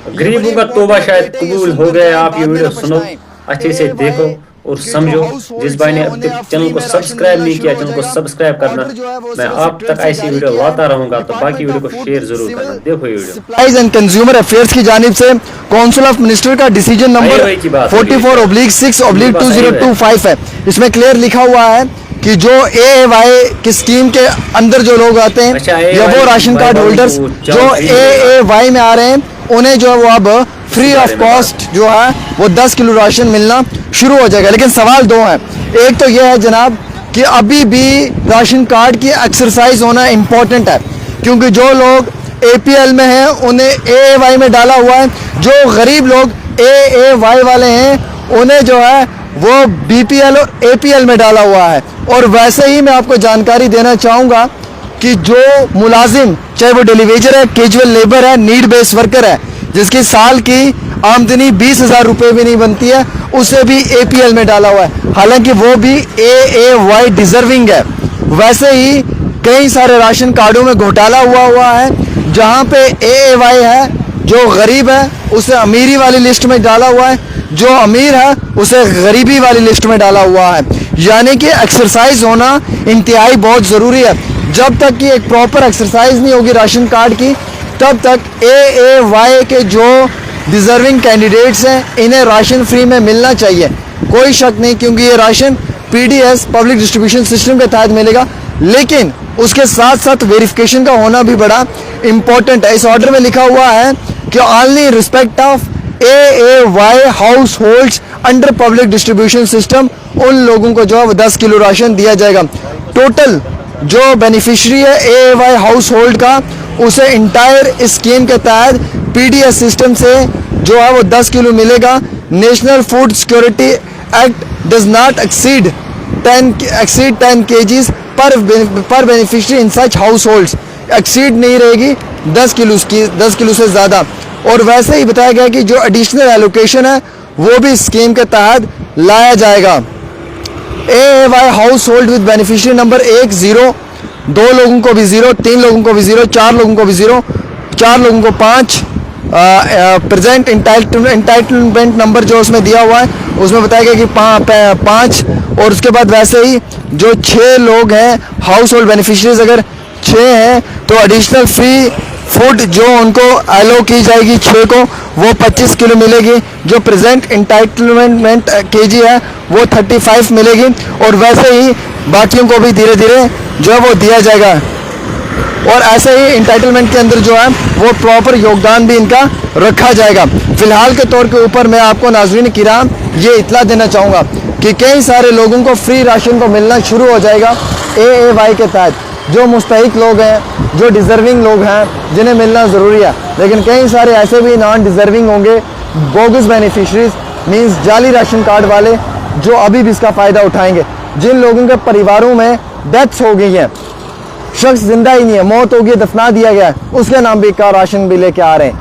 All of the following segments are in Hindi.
गरीबों का तौबा शायद कबूल हो गया। आप ये वीडियो सुनो, अच्छे से देखो और समझो। जिस भाई ने अब तक चैनल को सब्सक्राइब नहीं किया, चैनल को सब्सक्राइब करना। मैं आप तक ऐसी वीडियो लाता रहूंगा, तो बाकी वीडियो को शेयर जरूर करना। देखो ये video. Supplies and consumer affairs की जानिब से काउंसिल ऑफ मिनिस्टर का डिसीजन नंबर 44/6/2025 है। इसमें क्लियर लिखा हुआ है कि जो AAY की स्कीम के अंदर जो लोग आते हैं या वो राशन कार्ड होल्डर्स जो AAY में आ रहे हैं, उन्हें जो है वो अब फ्री ऑफ कॉस्ट जो है वो 10 किलो राशन मिलना शुरू हो जाएगा। लेकिन सवाल दो हैं। एक तो ये है जनाब कि अभी भी राशन कार्ड की एक्सरसाइज होना इम्पोर्टेंट है, क्योंकि जो लोग APL में हैं उन्हें AAY में डाला हुआ है, जो गरीब लोग AAY वाले हैं उन्हें जो है वो BPL और APL में डाला हुआ है। और वैसे ही मैं आपको जानकारी देना चाहूँगा कि जो मुलाजिम, चाहे वो डेलीवेजर है, कैजुअल लेबर है, नीड बेस्ड वर्कर है, जिसकी साल की आमदनी 20,000 रुपये भी नहीं बनती है, उसे भी APL में डाला हुआ है, हालांकि वो भी AAY डिजर्विंग है। वैसे ही कई सारे राशन कार्डों में घोटाला हुआ है, जहां पे AAY है जो गरीब है उसे अमीरी वाली लिस्ट में डाला हुआ है, जो अमीर है उसे गरीबी वाली लिस्ट में डाला हुआ है। यानी कि एक्सरसाइज होना इंतहाई बहुत ज़रूरी है। जब तक कि एक प्रॉपर एक्सरसाइज नहीं होगी राशन कार्ड की, तब तक AAY के जो डिजर्विंग कैंडिडेट्स हैं इन्हें राशन फ्री में मिलना चाहिए, कोई शक नहीं, क्योंकि ये ration PDS public distribution system के तहत मिलेगा। लेकिन उसके साथ साथ वेरिफिकेशन का होना भी बड़ा इंपॉर्टेंट है। इस ऑर्डर में लिखा हुआ है कि only respect of AAY house holds under public distribution system, उन लोगों को जो है 10 किलो राशन दिया जाएगा। टोटल जो बेनिफिशियरी है AAY हाउस होल्ड का, उसे इंटायर स्कीम के तहत PDS सिस्टम से जो है वो 10 किलो मिलेगा। National food security act does not exceed 10 kgs पर बेनिफिशियरी इन सच हाउस होल्ड्स, एक्सीड नहीं रहेगी 10 किलो से ज़्यादा। और वैसे ही बताया गया कि जो एडिशनल एलोकेशन है वो भी स्कीम के तहत लाया जाएगा। AAY house hold with beneficiary number 1 0, 2 लोगों को भी 0, 3 लोगों को भी 0, 4 लोगों को भी 0, 4 लोगों को 5। प्रेजेंट इंटाइटलमेंट नंबर जो उसमें दिया हुआ है उसमें बताया गया कि 5। और उसके बाद वैसे ही जो 6 लोग हैं हाउस होल्ड बेनिफिशरीज, अगर 6 हैं तो एडिशनल फ्री फूड जो उनको एलो की जाएगी 6 को, वो 25 किलो मिलेगी। जो प्रेजेंट इंटाइटलमेंट KG है वो 35 मिलेगी। और वैसे ही बाकियों को भी धीरे धीरे जो है वो दिया जाएगा। और ऐसे ही इंटाइटलमेंट के अंदर जो है वो प्रॉपर योगदान भी इनका रखा जाएगा। फिलहाल के तौर के ऊपर मैं आपको नाज़रीन किराम ये इतला देना चाहूँगा कि कई सारे लोगों को फ्री राशन को मिलना शुरू हो जाएगा AAY के तहत। जो मुस्तहिक लोग हैं, जो डिज़र्विंग लोग हैं, जिन्हें मिलना ज़रूरी है, लेकिन कई सारे ऐसे भी नॉन डिज़र्विंग होंगे, बोगस बेनिफिशरीज मीन्स जाली राशन कार्ड वाले, जो अभी भी इसका फ़ायदा उठाएंगे। जिन लोगों के परिवारों में डेथ्स हो गई हैं, शख्स जिंदा ही नहीं है, मौत हो गई, दफना दिया गया है, उसके नाम भी का राशन भी लेके आ रहे हैं,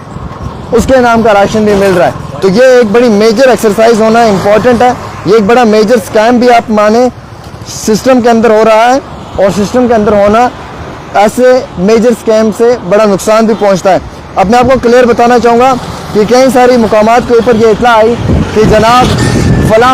उसके नाम का राशन भी मिल रहा है। तो ये एक बड़ी मेजर एक्सरसाइज होना इम्पॉर्टेंट है। ये एक बड़ा मेजर स्कैम भी आप माने सिस्टम के अंदर हो रहा है, और सिस्टम के अंदर होना ऐसे मेजर स्कैम से बड़ा नुकसान भी पहुंचता है। अब मैं आपको क्लियर बताना चाहूँगा कि कई सारी मुकामात के ऊपर ये इतला आई कि जनाब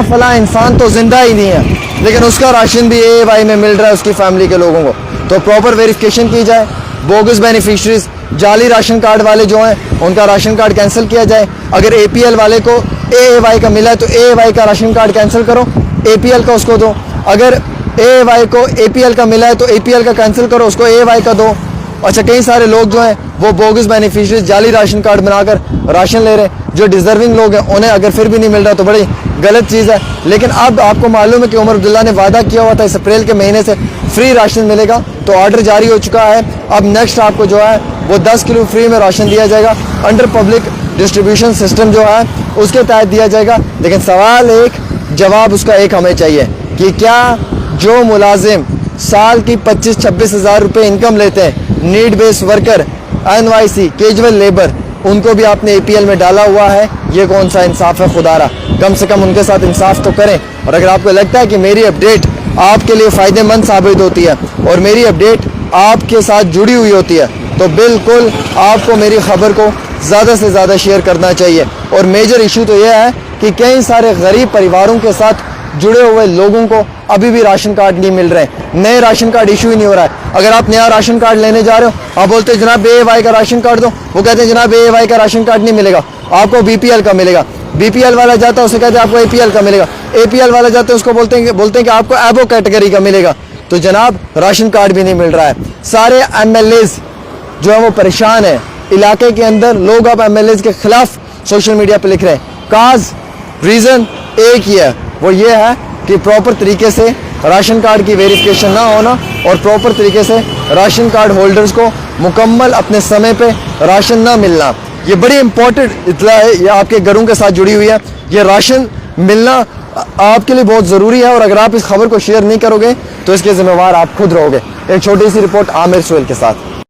फला इंसान तो ज़िंदा ही नहीं है, लेकिन उसका राशन भी AAY में मिल रहा है उसकी फैमिली के लोगों को। तो प्रॉपर वेरिफिकेशन की जाए। बोगस बेनिफिशरीज, जाली राशन कार्ड वाले जो हैं उनका राशन कार्ड कैंसिल किया जाए। अगर APL वाले को AAY का मिला है तो AAY का राशन कार्ड कैंसिल करो, APL का उसको दो। अगर AAY को APL का मिला है तो APL का कैंसिल करो, उसको AAY का दो। अच्छा, कई सारे लोग जो हैं वो बोगस बेनिफिशरीज जाली राशन कार्ड बनाकर राशन ले रहे हैं। जो डिजर्विंग लोग हैं उन्हें अगर फिर भी नहीं मिल रहा तो बड़ी गलत चीज़ है। लेकिन अब आपको मालूम है कि उमर अब्दुल्ला ने वादा किया हुआ था इस अप्रैल के महीने से फ्री राशन मिलेगा, तो ऑर्डर जारी हो चुका है। अब नेक्स्ट आपको जो है वो 10 किलो फ्री में राशन दिया जाएगा अंडर पब्लिक डिस्ट्रीब्यूशन सिस्टम जो है उसके तहत दिया जाएगा। लेकिन सवाल एक, जवाब उसका एक हमें चाहिए कि क्या जो मुलाजिम साल की 25-26 हज़ार रुपये इनकम लेते हैं, need based worker, NYC, casual labour, उनको भी आपने APL में डाला हुआ है? ये कौन सा इंसाफ है खुदारा? कम से कम उनके साथ इंसाफ तो करें। और अगर आपको लगता है कि मेरी अपडेट आपके लिए फ़ायदेमंद साबित होती है और मेरी अपडेट आपके साथ जुड़ी हुई होती है, तो बिल्कुल आपको मेरी खबर को ज़्यादा से ज़्यादा शेयर करना चाहिए। और मेजर इशू तो यह है कि कई सारे गरीब परिवारों के साथ जुड़े हुए लोगों को अभी भी राशन कार्ड नहीं मिल रहे हैं, नए राशन कार्ड इशू ही नहीं हो रहा है। अगर आप नया राशन कार्ड लेने जा रहे हो, आप बोलते हैं जनाब AAY का राशन कार्ड दो, वो कहते हैं जनाब AAY का राशन कार्ड नहीं मिलेगा, आपको BPL का मिलेगा। BPL वाला जाता है, उसे कहते हैं आपको APL का मिलेगा। APL वाला जाता है, उसको बोलते हैं कि आपको एबो कैटेगरी का मिलेगा। तो जनाब राशन कार्ड भी नहीं मिल रहा है। सारे MLAs जो है वो परेशान है। इलाके के अंदर लोग अब MLAs के खिलाफ सोशल मीडिया पे लिख रहे हैं। काज रीज़न एक ही है, वो ये है कि प्रॉपर तरीके से राशन कार्ड की वेरिफिकेशन ना होना और प्रॉपर तरीके से राशन कार्ड होल्डर्स को मुकम्मल अपने समय पे राशन ना मिलना। ये बड़ी इंपॉर्टेंट इत्तला है, ये आपके घरों के साथ जुड़ी हुई है। ये राशन मिलना आपके लिए बहुत ज़रूरी है और अगर आप इस खबर को शेयर नहीं करोगे तो इसके जिम्मेवार आप खुद रहोगे। एक छोटी सी रिपोर्ट आमिर सोहेल के साथ।